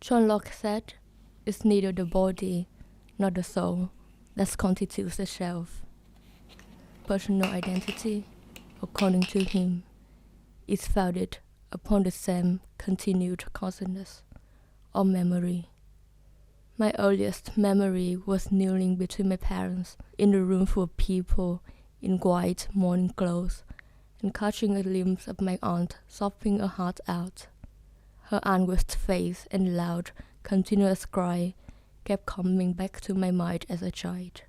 John Locke said, "It's neither the body nor the soul that constitutes the self." Personal identity, according to him, is founded upon the same continued consciousness or memory. My earliest memory was kneeling between my parents in a room full of people in white morning clothes and catching a glimpse of my aunt sobbing her heart out. Her anguished face and loud, continuous cry kept coming back to my mind as a child.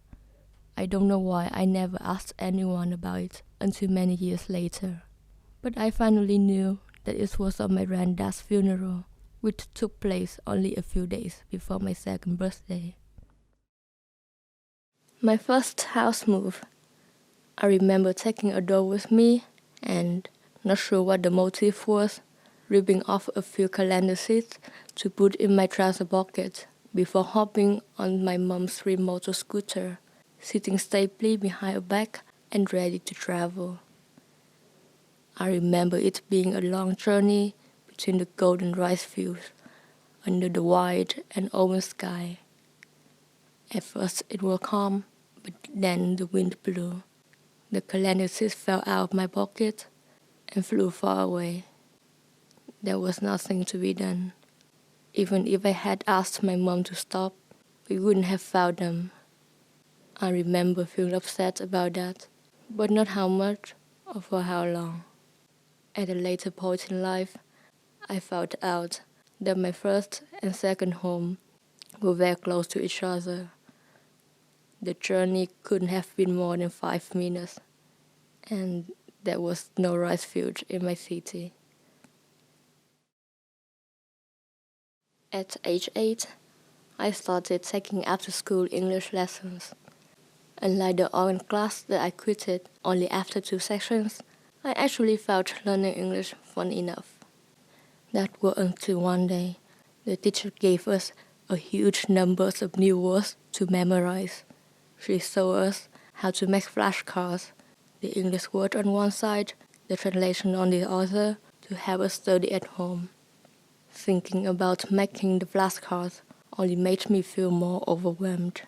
I don't know why I never asked anyone about it until many years later. But I finally knew that it was on my granddad's funeral, which took place only a few days before my second birthday. My first house move, I remember taking a doll with me and, not sure what the motive was, ripping off a few calendar sheets to put in my trouser pocket before hopping on my mom's remote scooter, sitting stably behind her back and ready to travel. I remember it being a long journey between the golden rice fields under the wide and open sky. At first it was calm, but then the wind blew. The calendar sheets fell out of my pocket and flew far away. There was nothing to be done. Even if I had asked my mom to stop, we wouldn't have found them. I remember feeling upset about that, but not how much or for how long. At a later point in life, I found out that my first and second home were very close to each other. The journey couldn't have been more than 5 minutes, and there was no rice field in my city. At age 8, I started taking after-school English lessons. Unlike the oral class that I quitted only after 2 sessions, I actually found learning English fun enough. That was until one day, the teacher gave us a huge number of new words to memorize. She showed us how to make flashcards, the English word on one side, the translation on the other, to help us study at home. Thinking about making the flashcards only made me feel more overwhelmed.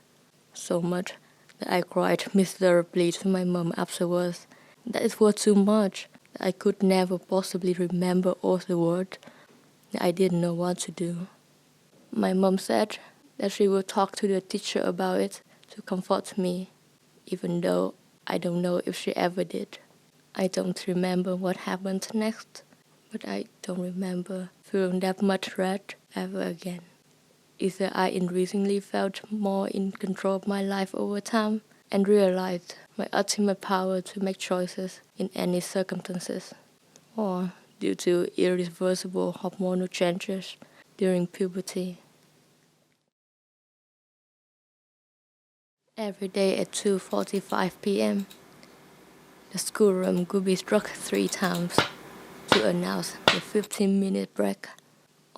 So much that I cried miserably to my mom afterwards, that it was too much, that I could never possibly remember all the words, that I didn't know what to do. My mom said that she would talk to the teacher about it to comfort me, even though I don't know if she ever did. I don't remember what happened next, but I don't remember feeling that much dread ever again. Either I increasingly felt more in control of my life over time and realized my ultimate power to make choices in any circumstances, or due to irreversible hormonal changes during puberty. Every day at 2:45 p.m., the schoolroom could be struck 3 times to announce the 15-minute break,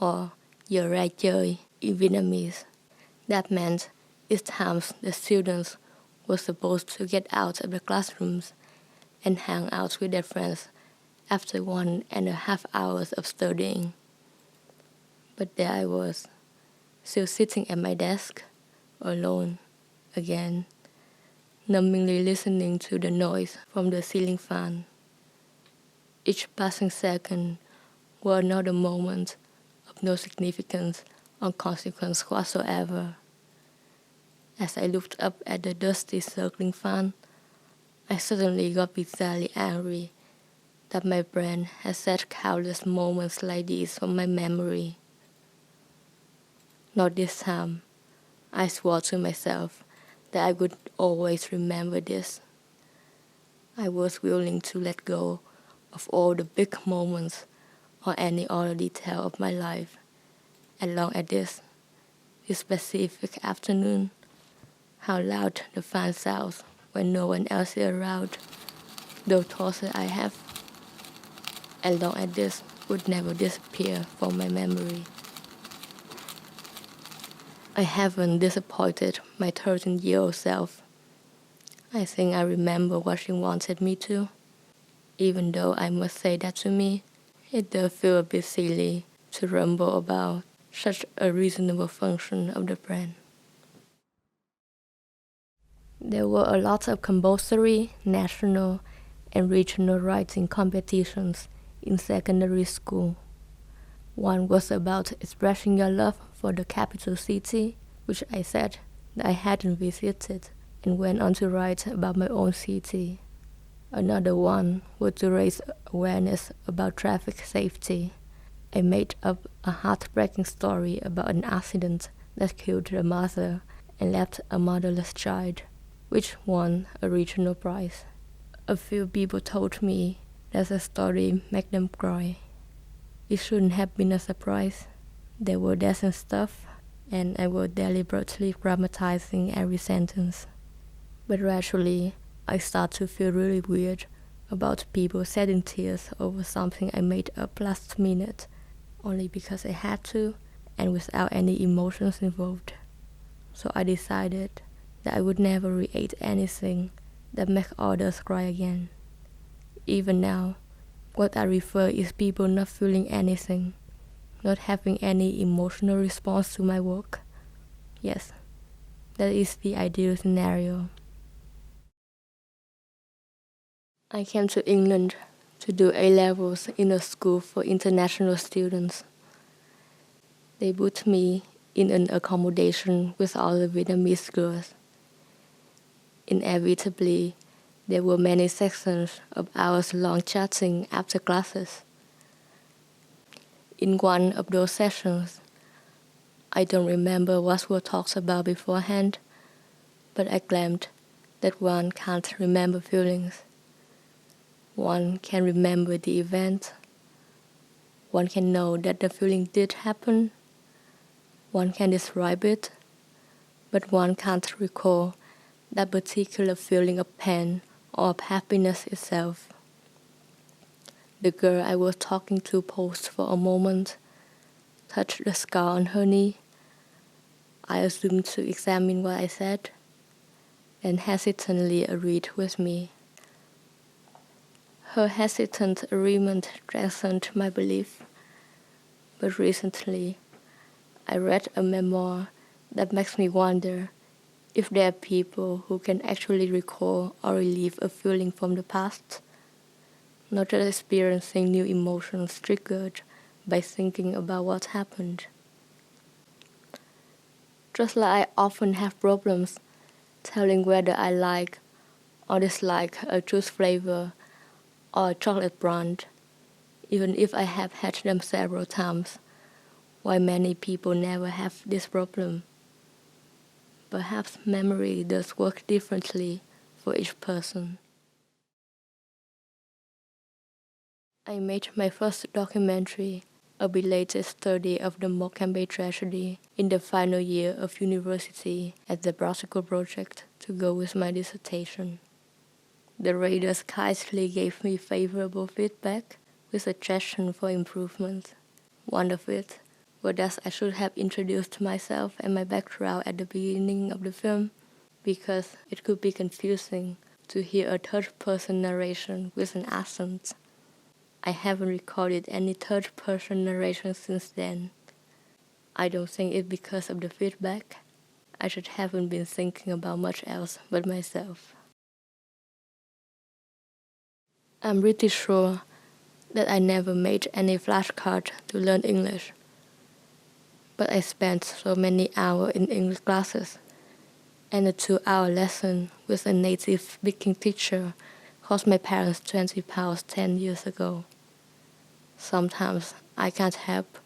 or giờ ra chơi in Vietnamese. That meant each time the students were supposed to get out of the classrooms and hang out with their friends after 1.5 hours of studying. But there I was, still sitting at my desk, alone, again, numbingly listening to the noise from the ceiling fan. Each passing second was another moment of no significance or consequence whatsoever. As I looked up at the dusty circling fan, I suddenly got bizarrely angry that my brain had set countless moments like these from my memory. Not this time. I swore to myself that I would always remember this. I was willing to let go of all the big moments or any other detail of my life, as long as this specific afternoon, how loud the fan sounds when no one else is around, those thoughts that I have, as long as this would never disappear from my memory. I haven't disappointed my 13-year-old self. I think I remember what she wanted me to. Even though I must say that to me, it does feel a bit silly to rumble about such a reasonable function of the brain. There were a lot of compulsory, national, and regional writing competitions in secondary school. One was about expressing your love for the capital city, which I said that I hadn't visited, and went on to write about my own city. Another one was to raise awareness about traffic safety. I made up a heartbreaking story about an accident that killed a mother and left a motherless child, which won a regional prize. A few people told me that the story made them cry. It shouldn't have been a surprise. There were deaths and stuff, and I was deliberately dramatizing every sentence. But gradually, I started to feel really weird about people shedding tears over something I made up last minute, only because I had to, and without any emotions involved. So I decided that I would never create anything that makes others cry again. Even now, what I refer is people not feeling anything, not having any emotional response to my work. Yes, that is the ideal scenario. I came to England to do A-levels in a school for international students. They put me in an accommodation with all the Vietnamese girls. Inevitably, there were many sections of hours-long chatting after classes. In one of those sessions, I don't remember what were talked about beforehand, but I claimed that one can't remember feelings. One can remember the event. One can know that the feeling did happen. One can describe it, but one can't recall that particular feeling of pain or of happiness itself. The girl I was talking to paused for a moment, touched the scar on her knee. I assumed to examine what I said, and hesitantly agreed with me. Her hesitant agreement strengthened my belief, but recently I read a memoir that makes me wonder if there are people who can actually recall or relieve a feeling from the past, not just experiencing new emotions triggered by thinking about what happened. Just like I often have problems telling whether I like or dislike a juice flavor or a chocolate brand, even if I have had them several times, why many people never have this problem. Perhaps memory does work differently for each person. I made my first documentary, a belated study of the Morecambe tragedy, in the final year of university as the practical project to go with my dissertation. The readers kindly gave me favorable feedback with suggestions for improvement. One of it was that I should have introduced myself and my background at the beginning of the film, because it could be confusing to hear a third-person narration with an accent. I haven't recorded any third-person narration since then. I don't think it's because of the feedback. I just haven't been thinking about much else but myself. I'm pretty sure that I never made any flashcard to learn English. But I spent so many hours in English classes, and a 2-hour lesson with a native speaking teacher cost my parents £20 10 years ago. Sometimes I can't help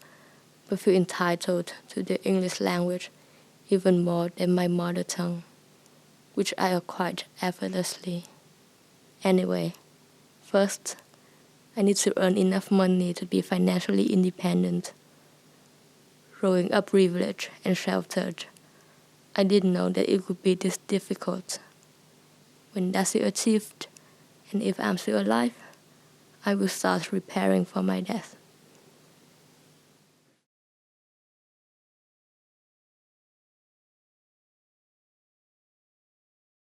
but feel entitled to the English language even more than my mother tongue, which I acquired effortlessly. Anyway, first, I need to earn enough money to be financially independent. Growing up privileged and sheltered, I didn't know that it would be this difficult. When that's achieved, and if I'm still alive, I will start preparing for my death.